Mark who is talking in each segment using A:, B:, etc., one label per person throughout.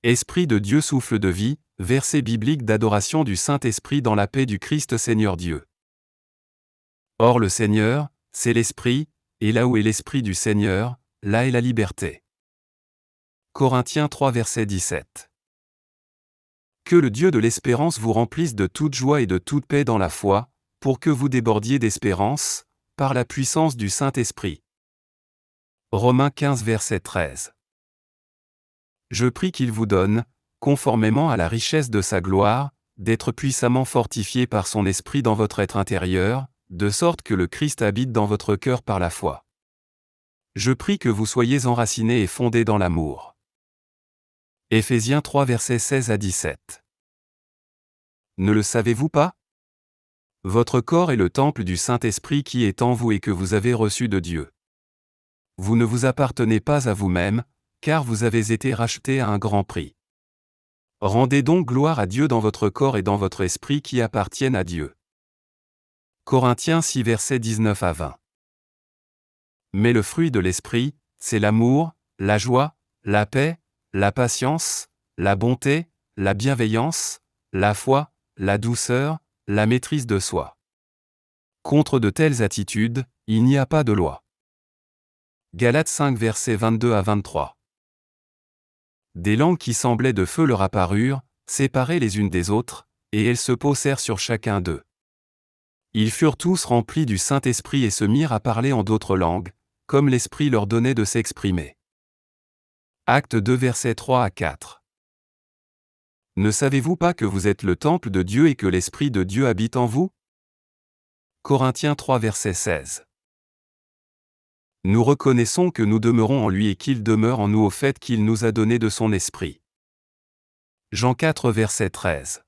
A: Esprit de Dieu souffle de vie, verset biblique d'adoration du Saint-Esprit dans la paix du Christ Seigneur Dieu. Or le Seigneur, c'est l'Esprit, et là où est l'Esprit du Seigneur, là est la liberté. Corinthiens 3 verset 17. Que le Dieu de l'espérance vous remplisse de toute joie et de toute paix dans la foi, pour que vous débordiez d'espérance, par la puissance du Saint-Esprit. Romains 15 verset 13. Je prie qu'il vous donne, conformément à la richesse de sa gloire, d'être puissamment fortifié par son Esprit dans votre être intérieur, de sorte que le Christ habite dans votre cœur par la foi. Je prie que vous soyez enracinés et fondés dans l'amour. Éphésiens 3 versets 16 à 17. Ne le savez-vous pas? Votre corps est le temple du Saint-Esprit qui est en vous et que vous avez reçu de Dieu. Vous ne vous appartenez pas à vous-même, car vous avez été rachetés à un grand prix. Rendez donc gloire à Dieu dans votre corps et dans votre esprit qui appartiennent à Dieu. Corinthiens 6 versets 19 à 20. Mais le fruit de l'esprit, c'est l'amour, la joie, la paix, la patience, la bonté, la bienveillance, la foi, la douceur, la maîtrise de soi. Contre de telles attitudes, il n'y a pas de loi. Galates 5 versets 22 à 23. Des langues qui semblaient de feu leur apparurent, séparées les unes des autres, et elles se posèrent sur chacun d'eux. Ils furent tous remplis du Saint-Esprit et se mirent à parler en d'autres langues, comme l'Esprit leur donnait de s'exprimer. Actes 2 versets 3 à 4. Ne savez-vous pas que vous êtes le temple de Dieu et que l'Esprit de Dieu habite en vous? Corinthiens 3 verset 16. Nous reconnaissons que nous demeurons en lui et qu'il demeure en nous au fait qu'il nous a donné de son Esprit. Jean 4 verset 13.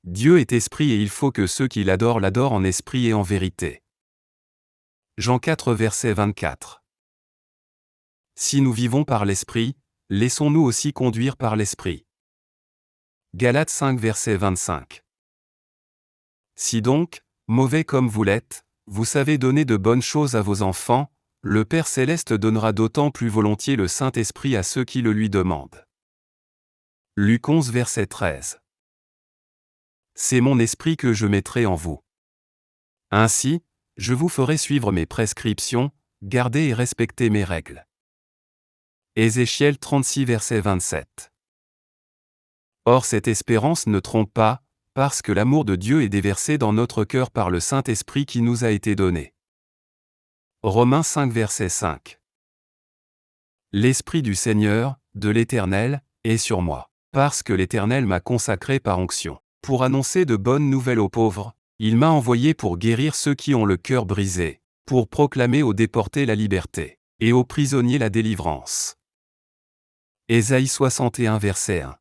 A: Dieu est esprit et il faut que ceux qui l'adorent l'adorent en esprit et en vérité. Jean 4 verset 24. Si nous vivons par l'Esprit, laissons-nous aussi conduire par l'Esprit. Galates 5 verset 25. Si donc, mauvais comme vous l'êtes, vous savez donner de bonnes choses à vos enfants, le Père Céleste donnera d'autant plus volontiers le Saint-Esprit à ceux qui le lui demandent. Luc 11 verset 13. C'est mon esprit que je mettrai en vous. Ainsi, je vous ferai suivre mes prescriptions, garder et respecter mes règles. Ézéchiel 36 verset 27. Or cette espérance ne trompe pas, parce que l'amour de Dieu est déversé dans notre cœur par le Saint-Esprit qui nous a été donné. Romains 5 verset 5. L'Esprit du Seigneur, de l'Éternel, est sur moi, parce que l'Éternel m'a consacré par onction. Pour annoncer de bonnes nouvelles aux pauvres, il m'a envoyé pour guérir ceux qui ont le cœur brisé, pour proclamer aux déportés la liberté, et aux prisonniers la délivrance. Ésaïe 61 verset 1.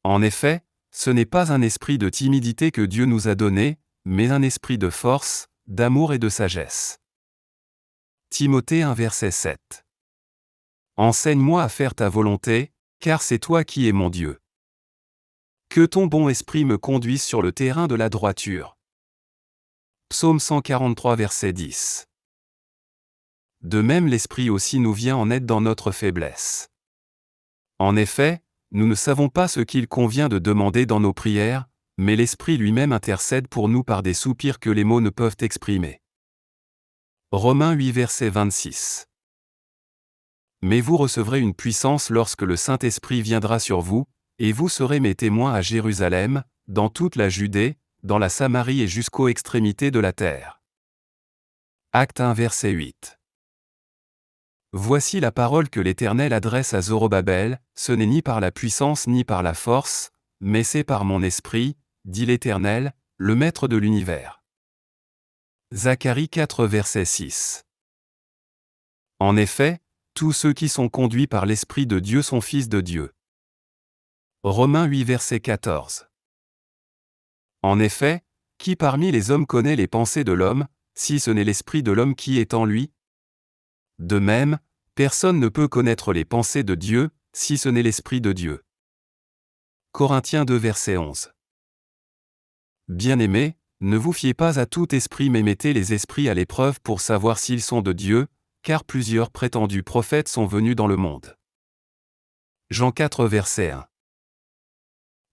A: En effet, ce n'est pas un esprit de timidité que Dieu nous a donné, mais un esprit de force, d'amour et de sagesse. Timothée 1 verset 7. Enseigne-moi à faire ta volonté, car c'est toi qui es mon Dieu. Que ton bon esprit me conduise sur le terrain de la droiture. Psaume 143 verset 10. De même l'Esprit aussi nous vient en aide dans notre faiblesse. En effet, nous ne savons pas ce qu'il convient de demander dans nos prières, mais l'Esprit lui-même intercède pour nous par des soupirs que les mots ne peuvent exprimer. Romains 8 verset 26. Mais vous recevrez une puissance lorsque le Saint-Esprit viendra sur vous, et vous serez mes témoins à Jérusalem, dans toute la Judée, dans la Samarie et jusqu'aux extrémités de la terre. Acte 1 verset 8. Voici la parole que l'Éternel adresse à Zorobabel, ce n'est ni par la puissance ni par la force, mais c'est par mon esprit, dit l'Éternel, le Maître de l'univers. Zacharie 4 verset 6. En effet, tous ceux qui sont conduits par l'Esprit de Dieu sont fils de Dieu. Romains 8 verset 14. En effet, qui parmi les hommes connaît les pensées de l'homme, si ce n'est l'esprit de l'homme qui est en lui? De même, personne ne peut connaître les pensées de Dieu, si ce n'est l'Esprit de Dieu. Corinthiens 2 verset 11. Bien-aimés, ne vous fiez pas à tout esprit mais mettez les esprits à l'épreuve pour savoir s'ils sont de Dieu, car plusieurs prétendus prophètes sont venus dans le monde. Jean 4 verset 1.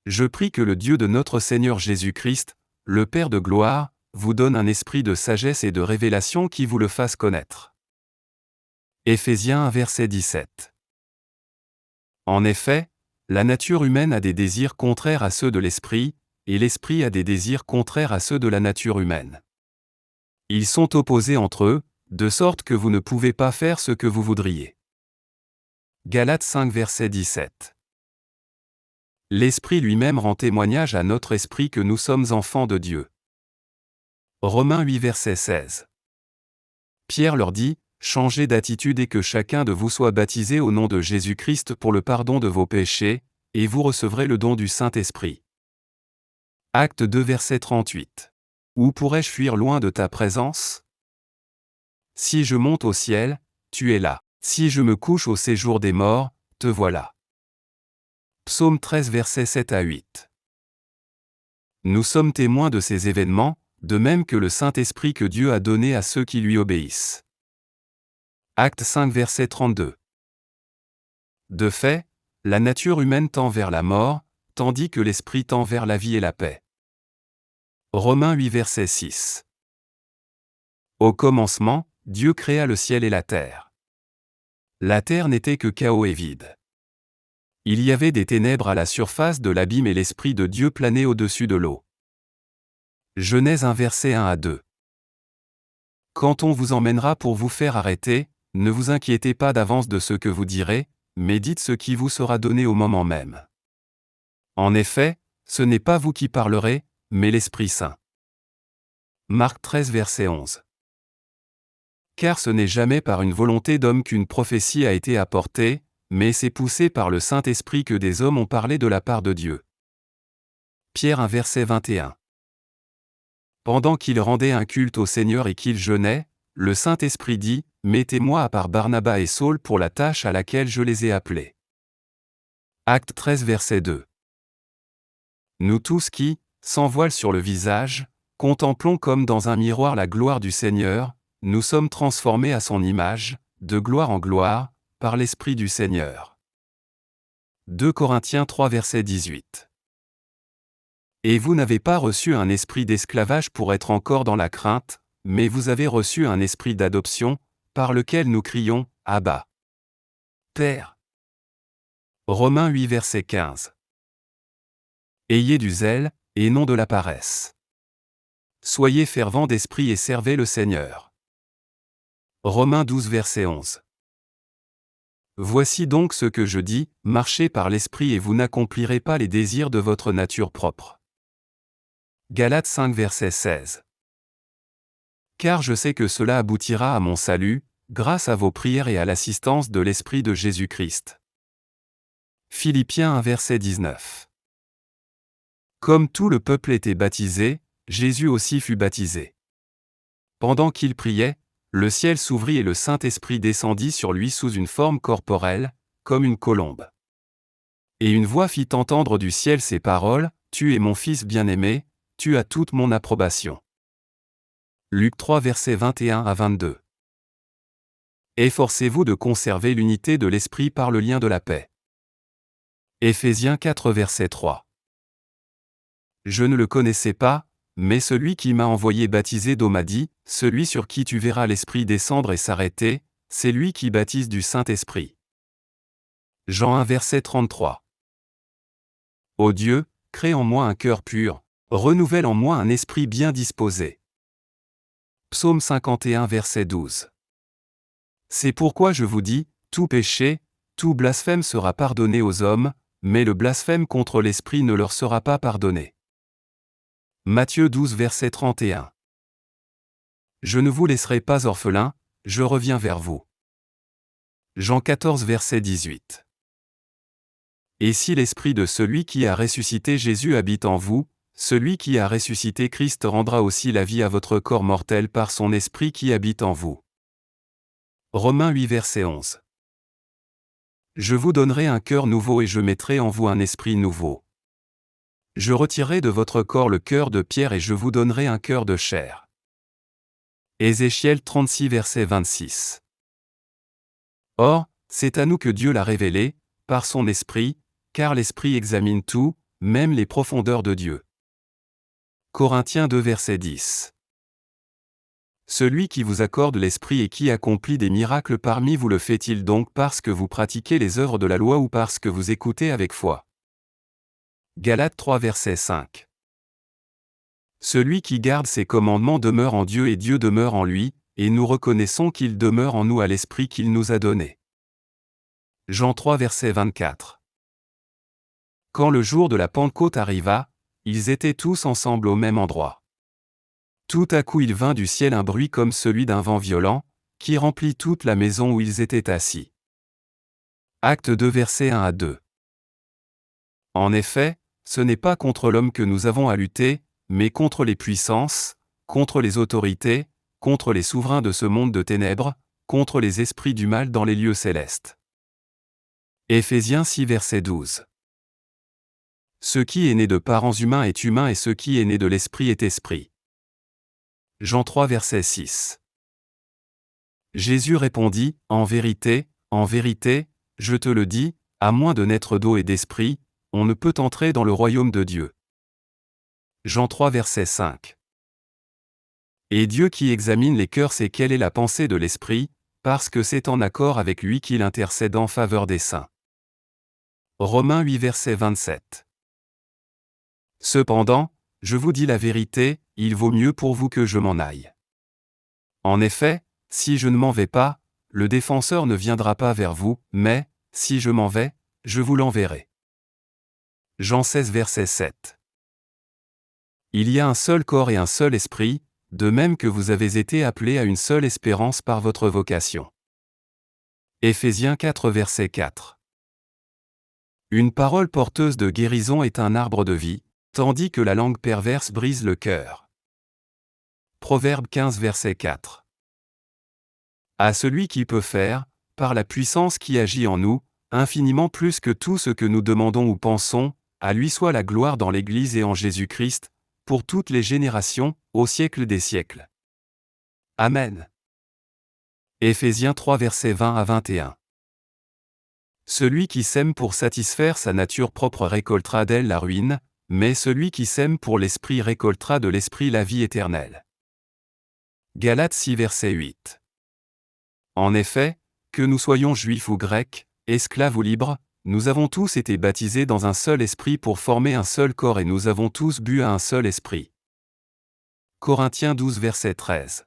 A: Je prie que le Dieu de notre Seigneur Jésus-Christ, le Père de gloire, vous donne un esprit de sagesse et de révélation qui vous le fasse connaître. Éphésiens 1 verset 17. En effet, la nature humaine a des désirs contraires à ceux de l'esprit, et l'esprit a des désirs contraires à ceux de la nature humaine. Ils sont opposés entre eux, de sorte que vous ne pouvez pas faire ce que vous voudriez. Galates 5 verset 17. L'Esprit lui-même rend témoignage à notre esprit que nous sommes enfants de Dieu. Romains 8 verset 16. Pierre leur dit, changez d'attitude et que chacun de vous soit baptisé au nom de Jésus-Christ pour le pardon de vos péchés, et vous recevrez le don du Saint-Esprit. Acte 2 verset 38. Où pourrais-je fuir loin de ta présence? Si je monte au ciel, tu es là. Si je me couche au séjour des morts, te voilà. Psaume 13 versets 7 à 8. Nous sommes témoins de ces événements, de même que le Saint-Esprit que Dieu a donné à ceux qui lui obéissent. Acte 5 verset 32. De fait, la nature humaine tend vers la mort, tandis que l'Esprit tend vers la vie et la paix. Romains 8 verset 6. Au commencement, Dieu créa le ciel et la terre. La terre n'était que chaos et vide. Il y avait des ténèbres à la surface de l'abîme et l'Esprit de Dieu planait au-dessus de l'eau. Genèse 1 verset 1 à 2. Quand on vous emmènera pour vous faire arrêter, ne vous inquiétez pas d'avance de ce que vous direz, mais dites ce qui vous sera donné au moment même. En effet, ce n'est pas vous qui parlerez, mais l'Esprit Saint. Marc 13 verset 11. Car ce n'est jamais par une volonté d'homme qu'une prophétie a été apportée, mais c'est poussé par le Saint-Esprit que des hommes ont parlé de la part de Dieu. Pierre 1 verset 21. Pendant qu'il rendait un culte au Seigneur et qu'il jeûnait, le Saint-Esprit dit, « Mettez-moi à part Barnabas et Saul pour la tâche à laquelle je les ai appelés. » Acte 13 verset 2. Nous tous qui, sans voile sur le visage, contemplons comme dans un miroir la gloire du Seigneur, nous sommes transformés à son image, de gloire en gloire, par l'Esprit du Seigneur. 2 Corinthiens 3 verset 18. Et vous n'avez pas reçu un esprit d'esclavage pour être encore dans la crainte, mais vous avez reçu un esprit d'adoption, par lequel nous crions, Abba, Père. Romains 8 verset 15. Ayez du zèle, et non de la paresse. Soyez fervents d'esprit et servez le Seigneur. Romains 12 verset 11. Voici donc ce que je dis, marchez par l'esprit et vous n'accomplirez pas les désirs de votre nature propre. Galates 5 verset 16. Car je sais que cela aboutira à mon salut, grâce à vos prières et à l'assistance de l'Esprit de Jésus-Christ. Philippiens 1 verset 19. Comme tout le peuple était baptisé, Jésus aussi fut baptisé. Pendant qu'il priait, le ciel s'ouvrit et le Saint-Esprit descendit sur lui sous une forme corporelle, comme une colombe. Et une voix fit entendre du ciel ces paroles, « Tu es mon Fils bien-aimé, tu as toute mon approbation. » Luc 3 versets 21 à 22. Efforcez-vous de conserver l'unité de l'esprit par le lien de la paix. Éphésiens 4 verset 3. Je ne le connaissais pas, mais celui qui m'a envoyé baptiser d'eau m'a dit, « Celui sur qui tu verras l'Esprit descendre et s'arrêter, c'est lui qui baptise du Saint-Esprit. » Jean 1 verset 33. Ô Dieu, crée en moi un cœur pur, renouvelle en moi un esprit bien disposé. Psaume 51 verset 12. C'est pourquoi je vous dis, tout péché, tout blasphème sera pardonné aux hommes, mais le blasphème contre l'Esprit ne leur sera pas pardonné. Matthieu 12 verset 31. Je ne vous laisserai pas orphelins, je reviens vers vous. Jean 14 verset 18. Et si l'Esprit de celui qui a ressuscité Jésus habite en vous, celui qui a ressuscité Christ rendra aussi la vie à votre corps mortel par son Esprit qui habite en vous. Romains 8 verset 11. Je vous donnerai un cœur nouveau et je mettrai en vous un esprit nouveau. Je retirerai de votre corps le cœur de pierre et je vous donnerai un cœur de chair. Ézéchiel 36 verset 26. Or, c'est à nous que Dieu l'a révélé, par son esprit, car l'esprit examine tout, même les profondeurs de Dieu. Corinthiens 2 verset 10. Celui qui vous accorde l'esprit et qui accomplit des miracles parmi vous le fait-il donc parce que vous pratiquez les œuvres de la loi ou parce que vous écoutez avec foi? Galates 3 verset 5. Celui qui garde ses commandements demeure en Dieu et Dieu demeure en lui, et nous reconnaissons qu'il demeure en nous à l'esprit qu'il nous a donné. Jean 3 verset 24. Quand le jour de la Pentecôte arriva, ils étaient tous ensemble au même endroit. Tout à coup il vint du ciel un bruit comme celui d'un vent violent, qui remplit toute la maison où ils étaient assis. Actes 2 versets 1 à 2. En effet, ce n'est pas contre l'homme que nous avons à lutter, mais contre les puissances, contre les autorités, contre les souverains de ce monde de ténèbres, contre les esprits du mal dans les lieux célestes. Éphésiens 6 verset 12. Ce qui est né de parents humains est humain et ce qui est né de l'esprit est esprit. Jean 3 verset 6. Jésus répondit, en vérité, je te le dis, à moins de naître d'eau et d'esprit, on ne peut entrer dans le royaume de Dieu. Jean 3 verset 5. Et Dieu qui examine les cœurs sait quelle est la pensée de l'esprit, parce que c'est en accord avec lui qu'il intercède en faveur des saints. Romains 8 verset 27. Cependant, je vous dis la vérité, il vaut mieux pour vous que je m'en aille. En effet, si je ne m'en vais pas, le défenseur ne viendra pas vers vous, mais, si je m'en vais, je vous l'enverrai. Jean 16 verset 7. Il y a un seul corps et un seul esprit, de même que vous avez été appelés à une seule espérance par votre vocation. Éphésiens 4 verset 4. Une parole porteuse de guérison est un arbre de vie, tandis que la langue perverse brise le cœur. Proverbe 15 verset 4. À celui qui peut faire, par la puissance qui agit en nous, infiniment plus que tout ce que nous demandons ou pensons, à lui soit la gloire dans l'Église et en Jésus-Christ, pour toutes les générations, au siècle des siècles. Amen. Éphésiens 3 versets 20 à 21. Celui qui sème pour satisfaire sa nature propre récoltera d'elle la ruine, mais celui qui sème pour l'esprit récoltera de l'esprit la vie éternelle. Galates 6 verset 8. En effet, que nous soyons juifs ou grecs, esclaves ou libres, nous avons tous été baptisés dans un seul esprit pour former un seul corps et nous avons tous bu à un seul esprit. Corinthiens 12 verset 13.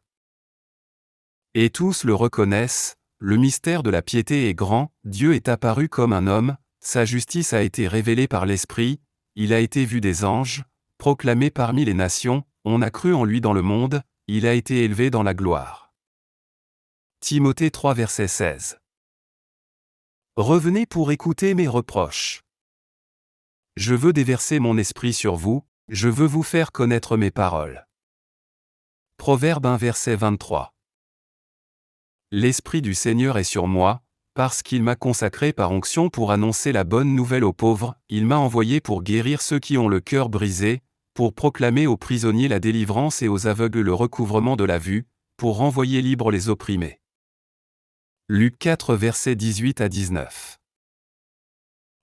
A: Et tous le reconnaissent, le mystère de la piété est grand, Dieu est apparu comme un homme, sa justice a été révélée par l'Esprit, il a été vu des anges, proclamé parmi les nations, on a cru en lui dans le monde, il a été élevé dans la gloire. Timothée 3 verset 16. Revenez pour écouter mes reproches. Je veux déverser mon esprit sur vous, je veux vous faire connaître mes paroles. Proverbe 1 verset 23. L'Esprit du Seigneur est sur moi, parce qu'il m'a consacré par onction pour annoncer la bonne nouvelle aux pauvres, il m'a envoyé pour guérir ceux qui ont le cœur brisé, pour proclamer aux prisonniers la délivrance et aux aveugles le recouvrement de la vue, pour renvoyer libres les opprimés. Luc 4 versets 18 à 19.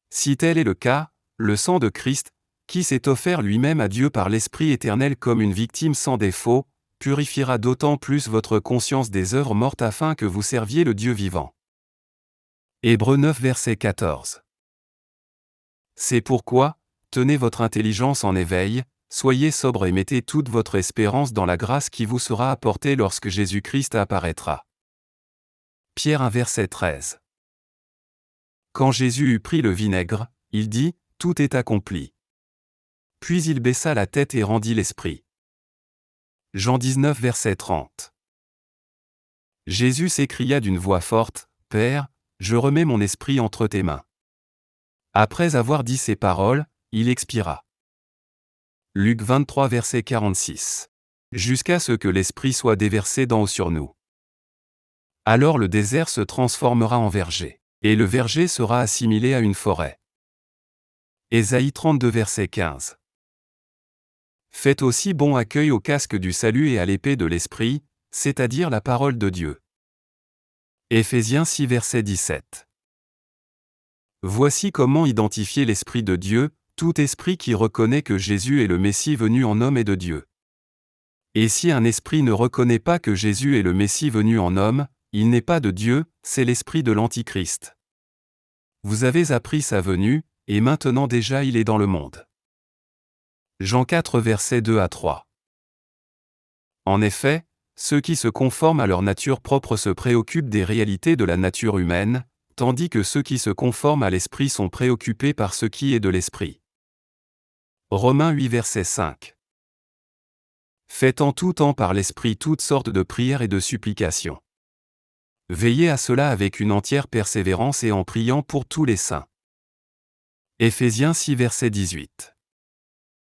A: Si tel est le cas, le sang de Christ, qui s'est offert lui-même à Dieu par l'Esprit éternel comme une victime sans défaut, purifiera d'autant plus votre conscience des œuvres mortes afin que vous serviez le Dieu vivant. Hébreux 9 verset 14. C'est pourquoi, tenez votre intelligence en éveil, soyez sobre et mettez toute votre espérance dans la grâce qui vous sera apportée lorsque Jésus-Christ apparaîtra. Pierre 1 verset 13. Quand Jésus eut pris le vinaigre, il dit, « Tout est accompli. » Puis il baissa la tête et rendit l'esprit. Jean 19 verset 30. Jésus s'écria d'une voix forte, « Père, je remets mon esprit entre tes mains. » Après avoir dit ces paroles, il expira. Luc 23 verset 46. Jusqu'à ce que l'esprit soit déversé d'en haut sur nous. Alors le désert se transformera en verger, et le verger sera assimilé à une forêt. Ésaïe 32 verset 15. Faites aussi bon accueil au casque du salut et à l'épée de l'esprit, c'est-à-dire la parole de Dieu. Éphésiens 6 verset 17. Voici comment identifier l'Esprit de Dieu, tout esprit qui reconnaît que Jésus est le Messie venu en homme et de Dieu. Et si un esprit ne reconnaît pas que Jésus est le Messie venu en homme, il n'est pas de Dieu, c'est l'esprit de l'Antichrist. Vous avez appris sa venue, et maintenant déjà il est dans le monde. Jean 4 versets 2 à 3. En effet, ceux qui se conforment à leur nature propre se préoccupent des réalités de la nature humaine, tandis que ceux qui se conforment à l'esprit sont préoccupés par ce qui est de l'esprit. Romains 8 verset 5. Faites en tout temps par l'esprit toutes sortes de prières et de supplications. Veillez à cela avec une entière persévérance et en priant pour tous les saints. Éphésiens 6 verset 18.